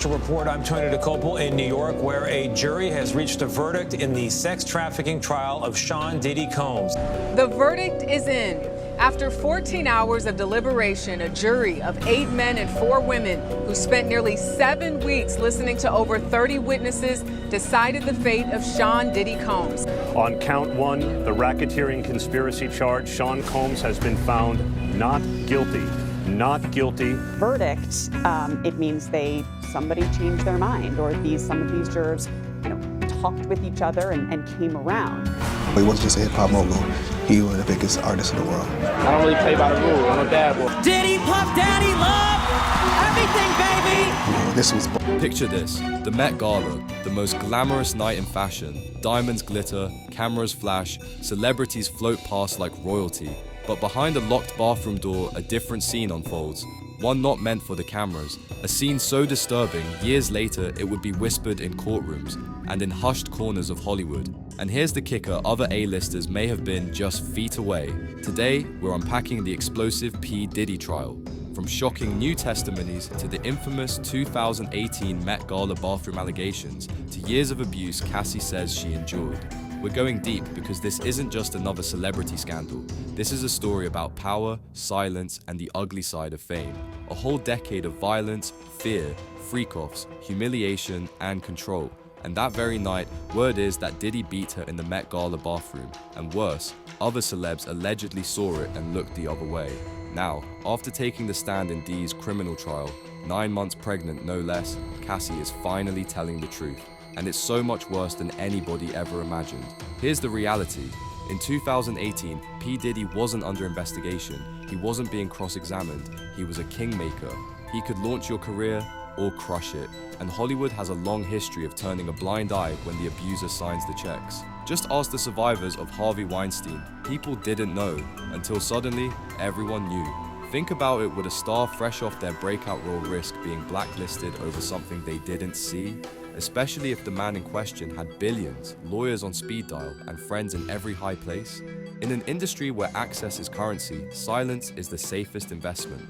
Special Report. I'm Tony DeCopel in New York, where a jury has reached a verdict in the sex trafficking trial of Sean Diddy Combs. The verdict is in. After 14 hours of deliberation, a jury of 8 men and 4 women who spent nearly 7 weeks listening to over 30 witnesses decided the fate of Sean Diddy Combs. On count 1, the racketeering conspiracy charge, Sean Combs has been found not guilty. Not guilty. Verdict, it means somebody changed their mind, or some of these jurors, talked with each other and came around. He wasn't just a hip-hop mogul. He was the biggest artist in the world. I don't really play by the rules. I'm a bad boy. Diddy, Puff Daddy, love, everything, baby! This was... Picture this, the Met Gala, the most glamorous night in fashion. Diamonds glitter, cameras flash, celebrities float past like royalty. But behind a locked bathroom door, a different scene unfolds. One not meant for the cameras. A scene so disturbing, years later, it would be whispered in courtrooms and in hushed corners of Hollywood. And here's the kicker, other A-listers may have been just feet away. Today, we're unpacking the explosive P. Diddy trial. From shocking new testimonies to the infamous 2018 Met Gala bathroom allegations to years of abuse Cassie says she endured. We're going deep because this isn't just another celebrity scandal. This is a story about power, silence, and the ugly side of fame. A whole decade of violence, fear, freak-offs, humiliation, and control. And that very night, word is that Diddy beat her in the Met Gala bathroom. And worse, other celebs allegedly saw it and looked the other way. Now, after taking the stand in D's criminal trial, 9 months pregnant no less, Cassie is finally telling the truth. And it's so much worse than anybody ever imagined. Here's the reality. In 2018, P. Diddy wasn't under investigation. He wasn't being cross-examined. He was a kingmaker. He could launch your career or crush it. And Hollywood has a long history of turning a blind eye when the abuser signs the checks. Just ask the survivors of Harvey Weinstein. People didn't know, until suddenly, everyone knew. Think about it, would a star fresh off their breakout role risk being blacklisted over something they didn't see? Especially if the man in question had billions, lawyers on speed dial, and friends in every high place? In an industry where access is currency, silence is the safest investment.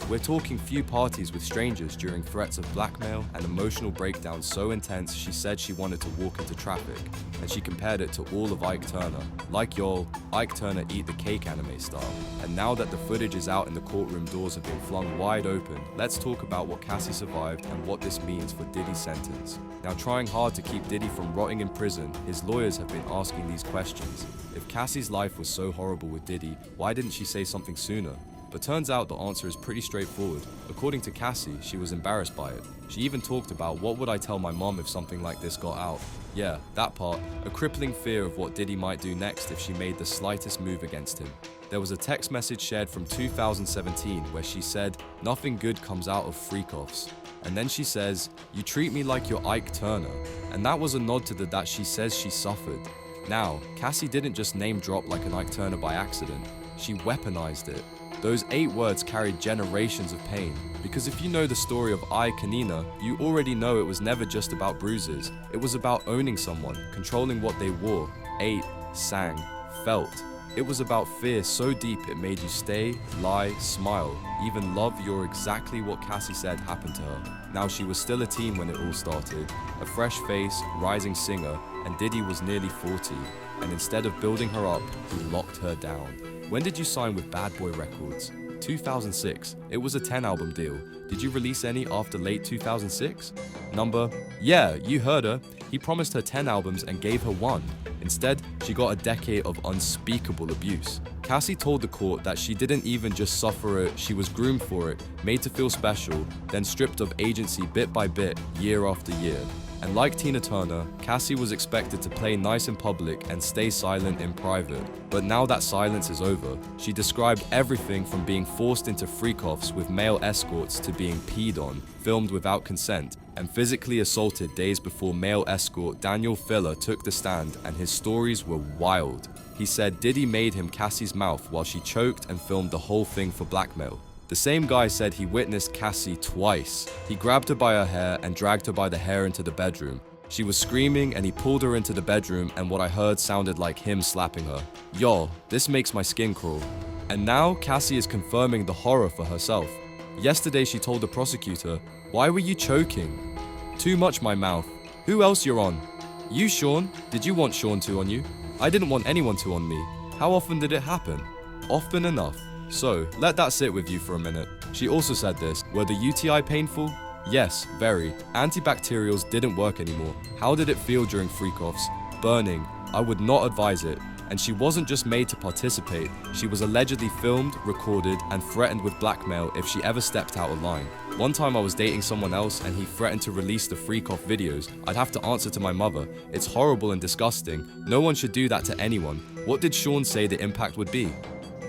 We're talking few parties with strangers during threats of blackmail and emotional breakdowns so intense she said she wanted to walk into traffic, and she compared it to all of Ike Turner. Like y'all, Ike Turner eat the cake anime style. And now that the footage is out and the courtroom doors have been flung wide open, let's talk about what Cassie survived and what this means for Diddy's sentence. Now, trying hard to keep Diddy from rotting in prison, his lawyers have been asking these questions. If Cassie's life was so horrible with Diddy, why didn't she say something sooner? But turns out the answer is pretty straightforward. According to Cassie, she was embarrassed by it. She even talked about, what would I tell my mom if something like this got out? Yeah, that part, a crippling fear of what Diddy might do next if she made the slightest move against him. There was a text message shared from 2017 where she said, "Nothing good comes out of freak-offs." And then she says, "You treat me like you're Ike Turner." And that was a nod to the that she says she suffered. Now, Cassie didn't just name drop like an Ike Turner by accident. She weaponized it. Those 8 words carried generations of pain. Because if you know the story of Ike and Nina, you already know it was never just about bruises. It was about owning someone, controlling what they wore, ate, sang, felt. It was about fear so deep it made you stay, lie, smile, even love. You're exactly what Cassie said happened to her. Now, she was still a teen when it all started, a fresh face, rising singer, and Diddy was nearly 40. And instead of building her up, he locked her down. When did you sign with Bad Boy Records? 2006. It was a 10-album deal. Did you release any after late 2006? Number? Yeah, you heard her. He promised her 10 albums and gave her 1. Instead, she got a decade of unspeakable abuse. Cassie told the court that she didn't even just suffer it, she was groomed for it, made to feel special, then stripped of agency bit by bit, year after year. And like Tina Turner, Cassie was expected to play nice in public and stay silent in private. But now that silence is over, she described everything from being forced into freak-offs with male escorts to being peed on, filmed without consent, and physically assaulted days before male escort Daniel Filler took the stand, and his stories were wild. He said Diddy made him Cassie's mouth while she choked and filmed the whole thing for blackmail. The same guy said he witnessed Cassie twice. He grabbed her by her hair and dragged her by the hair into the bedroom. She was screaming and he pulled her into the bedroom, and what I heard sounded like him slapping her. Yo, this makes my skin crawl. And now Cassie is confirming the horror for herself. Yesterday she told the prosecutor, "Why were you choking?" Too much my mouth. Who else you're on? You, Sean? Did you want Sean to on you? I didn't want anyone to on me. How often did it happen? Often enough. So, let that sit with you for a minute. She also said this, were the UTI painful? Yes, very. Antibacterials didn't work anymore. How did it feel during freak-offs? Burning. I would not advise it. And she wasn't just made to participate, she was allegedly filmed, recorded, and threatened with blackmail if she ever stepped out of line. One time I was dating someone else and he threatened to release the freak-off videos. I'd have to answer to my mother. It's horrible and disgusting. No one should do that to anyone. What did Sean say the impact would be?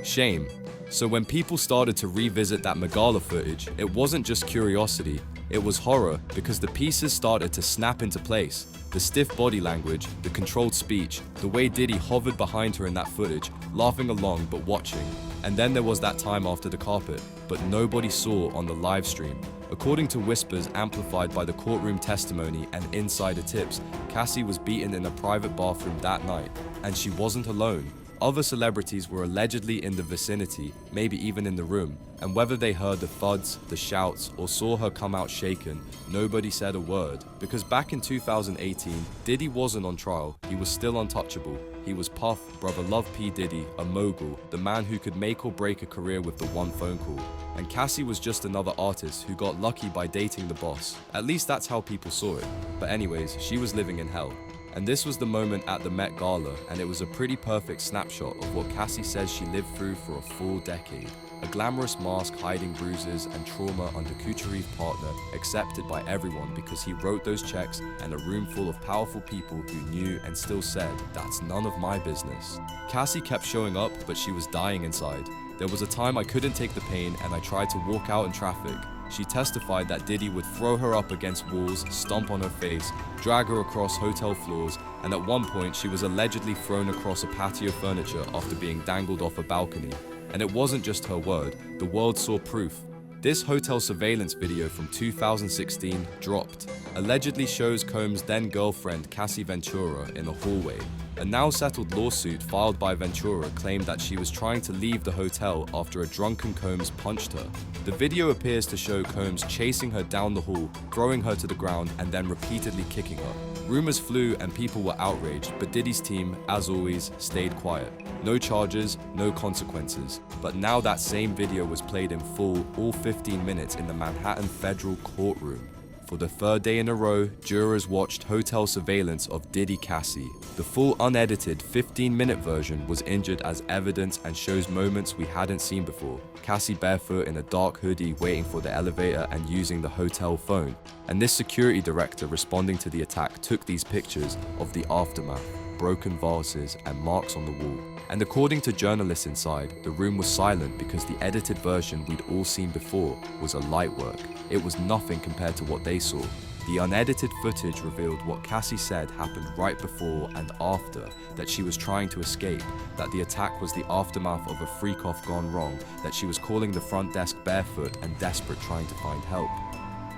Shame. So when people started to revisit that Megala footage, it wasn't just curiosity, it was horror because the pieces started to snap into place. The stiff body language, the controlled speech, the way Diddy hovered behind her in that footage, laughing along but watching. And then there was that time after the carpet, but nobody saw on the live stream. According to whispers amplified by the courtroom testimony and insider tips, Cassie was beaten in a private bathroom that night, and she wasn't alone. Other celebrities were allegedly in the vicinity, maybe even in the room, and whether they heard the thuds, the shouts, or saw her come out shaken, nobody said a word. Because back in 2018, Diddy wasn't on trial, he was still untouchable. He was Puff, brother Love P. Diddy, a mogul, the man who could make or break a career with the one phone call. And Cassie was just another artist who got lucky by dating the boss. At least that's how people saw it. But anyways, she was living in hell. And this was the moment at the Met Gala, and it was a pretty perfect snapshot of what Cassie says she lived through for a full decade. A glamorous mask hiding bruises and trauma under Couture's partner, accepted by everyone because he wrote those checks, and a room full of powerful people who knew and still said, that's none of my business. Cassie kept showing up, but she was dying inside. There was a time I couldn't take the pain and I tried to walk out in traffic. She testified that Diddy would throw her up against walls, stomp on her face, drag her across hotel floors, and at one point she was allegedly thrown across a patio furniture after being dangled off a balcony. And it wasn't just her word, the world saw proof. This hotel surveillance video from 2016 dropped. Allegedly shows Combs' then girlfriend Cassie Ventura in a hallway. A now settled lawsuit filed by Ventura claimed that she was trying to leave the hotel after a drunken Combs punched her. The video appears to show Combs chasing her down the hall, throwing her to the ground, and then repeatedly kicking her. Rumors flew and people were outraged, but Diddy's team, as always, stayed quiet. No charges, no consequences. But now that same video was played in full, all 15 minutes in the Manhattan federal courtroom. For the third day in a row, jurors watched hotel surveillance of Diddy Cassie. The full unedited 15-minute version was injured as evidence and shows moments we hadn't seen before. Cassie barefoot in a dark hoodie waiting for the elevator and using the hotel phone. And this security director responding to the attack took these pictures of the aftermath, broken vases and marks on the wall. And according to journalists inside, the room was silent because the edited version we'd all seen before was a light work. It was nothing compared to what they saw. The unedited footage revealed what Cassie said happened right before and after, that she was trying to escape, that the attack was the aftermath of a freak-off gone wrong, that she was calling the front desk barefoot and desperate trying to find help.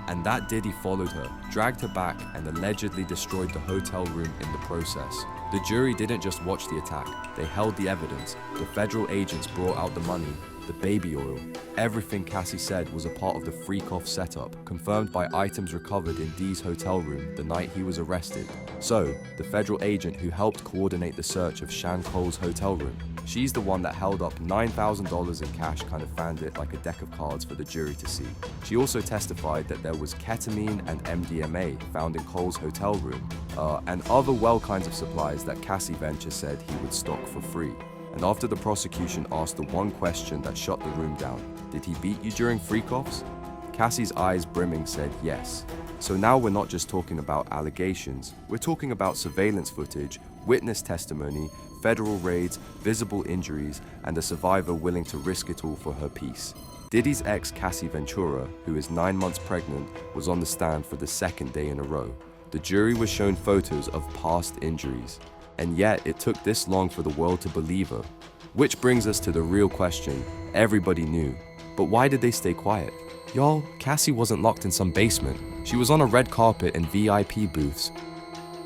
And that Diddy followed her, dragged her back, and allegedly destroyed the hotel room in the process. The jury didn't just watch the attack, they held the evidence. The federal agents brought out the money, the baby oil. Everything Cassie said was a part of the freak-off setup, confirmed by items recovered in D's hotel room the night he was arrested. So, the federal agent who helped coordinate the search of Shan Cole's hotel room, she's the one that held up $9,000 in cash, kind of fanned it like a deck of cards for the jury to see. She also testified that there was ketamine and MDMA found in Cole's hotel room, and other well kinds of supplies that Cassie Venture said he would stock for free. And after the prosecution asked the one question that shut the room down, did he beat you during freak-offs? Cassie's eyes brimming said yes. So now we're not just talking about allegations, we're talking about surveillance footage, witness testimony, federal raids, visible injuries, and a survivor willing to risk it all for her peace. Diddy's ex Cassie Ventura, who is 9 months pregnant, was on the stand for the second day in a row. The jury was shown photos of past injuries. And yet, it took this long for the world to believe her. Which brings us to the real question everybody knew. But why did they stay quiet? Y'all, Cassie wasn't locked in some basement. She was on a red carpet in VIP booths.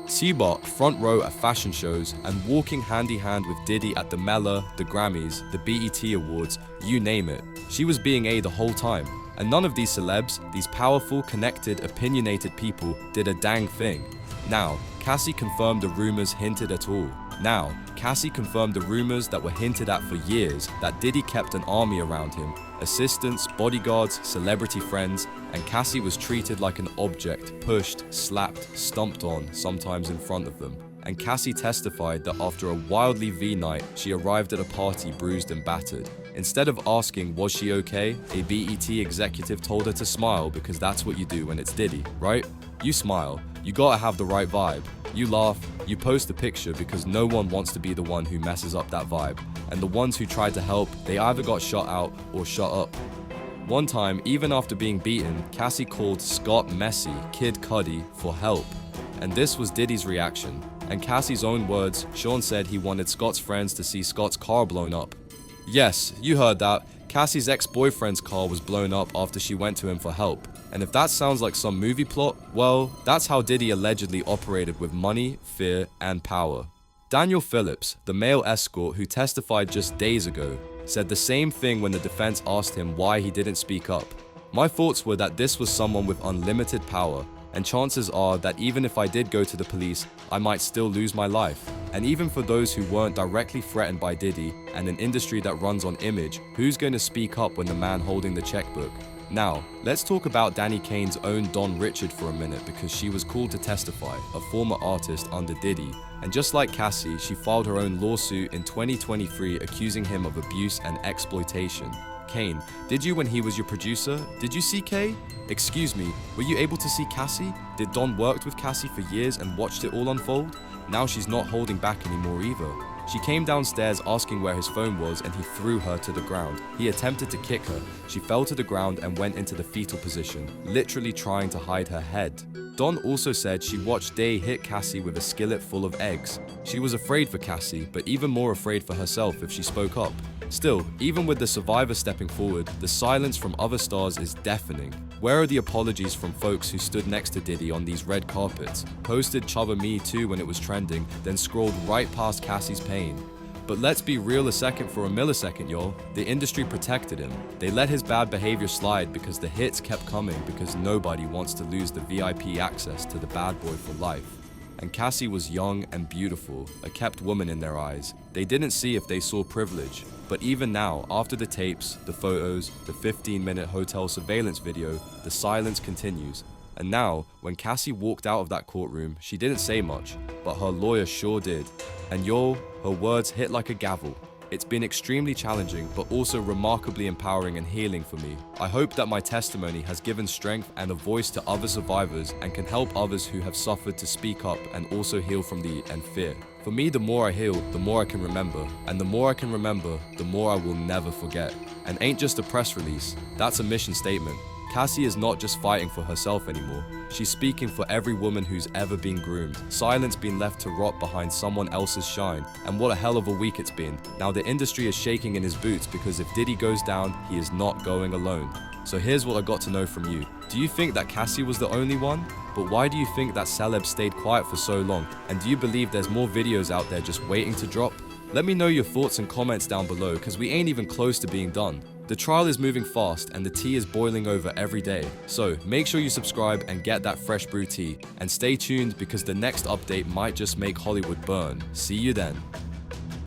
Seabot front row at fashion shows and walking hand-in-hand with Diddy at the Mela, the Grammys, the BET Awards, you name it. She was being A the whole time. And none of these celebs, these powerful, connected, opinionated people, did a dang thing. Now, Cassie confirmed the rumors hinted at all. Now, Cassie confirmed the rumors that were hinted at for years, that Diddy kept an army around him, assistants, bodyguards, celebrity friends, and Cassie was treated like an object, pushed, slapped, stomped on, sometimes in front of them. And Cassie testified that after a wildly V night, she arrived at a party bruised and battered. Instead of asking, was she okay, a BET executive told her to smile because that's what you do when it's Diddy, right? You smile, you gotta have the right vibe. You laugh, you post a picture because no one wants to be the one who messes up that vibe. And the ones who tried to help, they either got shot out or shut up. One time, even after being beaten, Cassie called Scott Messi, Kid Cudi, for help. And this was Diddy's reaction. And Cassie's own words, Sean said he wanted Scott's friends to see Scott's car blown up. Yes, you heard that. Cassie's ex-boyfriend's car was blown up after she went to him for help. And if that sounds like some movie plot, well, that's how Diddy allegedly operated with money, fear, and power. Daniel Phillips, the male escort who testified just days ago, said the same thing when the defense asked him why he didn't speak up. My thoughts were that this was someone with unlimited power, and chances are that even if I did go to the police, I might still lose my life. And even for those who weren't directly threatened by Diddy and an industry that runs on image, who's going to speak up when the man holding the checkbook? Now, let's talk about Danny Kane's own Don Richard for a minute because she was called to testify, a former artist under Diddy. And just like Cassie, she filed her own lawsuit in 2023 accusing him of abuse and exploitation. Kane, did you when he was your producer? Did you see Kay? Excuse me, were you able to see Cassie? Did Don worked with Cassie for years and watched it all unfold? Now she's not holding back anymore either. She came downstairs asking where his phone was and he threw her to the ground. He attempted to kick her. She fell to the ground and went into the fetal position, literally trying to hide her head. Don also said she watched Day hit Cassie with a skillet full of eggs. She was afraid for Cassie, but even more afraid for herself if she spoke up. Still, even with the survivor stepping forward, the silence from other stars is deafening. Where are the apologies from folks who stood next to Diddy on these red carpets, posted Chubba Me Too when it was trending, then scrolled right past Cassie's pain? But let's be real a second for a millisecond, y'all. The industry protected him. They let his bad behavior slide because the hits kept coming because nobody wants to lose the VIP access to the bad boy for life. And Cassie was young and beautiful, a kept woman in their eyes. They didn't see if they saw privilege. But even now, after the tapes, the photos, the 15-minute hotel surveillance video, the silence continues. And now, when Cassie walked out of that courtroom, she didn't say much, but her lawyer sure did. And y'all, her words hit like a gavel. It's been extremely challenging, but also remarkably empowering and healing for me. I hope that my testimony has given strength and a voice to other survivors and can help others who have suffered to speak up and also heal from and fear. For me, the more I heal, the more I can remember. And the more I can remember, the more I will never forget. And ain't just a press release, that's a mission statement. Cassie is not just fighting for herself anymore. She's speaking for every woman who's ever been groomed. Silence being left to rot behind someone else's shine. And what a hell of a week it's been. Now the industry is shaking in his boots because if Diddy goes down, he is not going alone. So here's what I got to know from you. Do you think that Cassie was the only one? But why do you think that celeb stayed quiet for so long? And do you believe there's more videos out there just waiting to drop? Let me know your thoughts and comments down below because we ain't even close to being done. The trial is moving fast and the tea is boiling over every day. So make sure you subscribe and get that fresh brew tea. And stay tuned because the next update might just make Hollywood burn. See you then.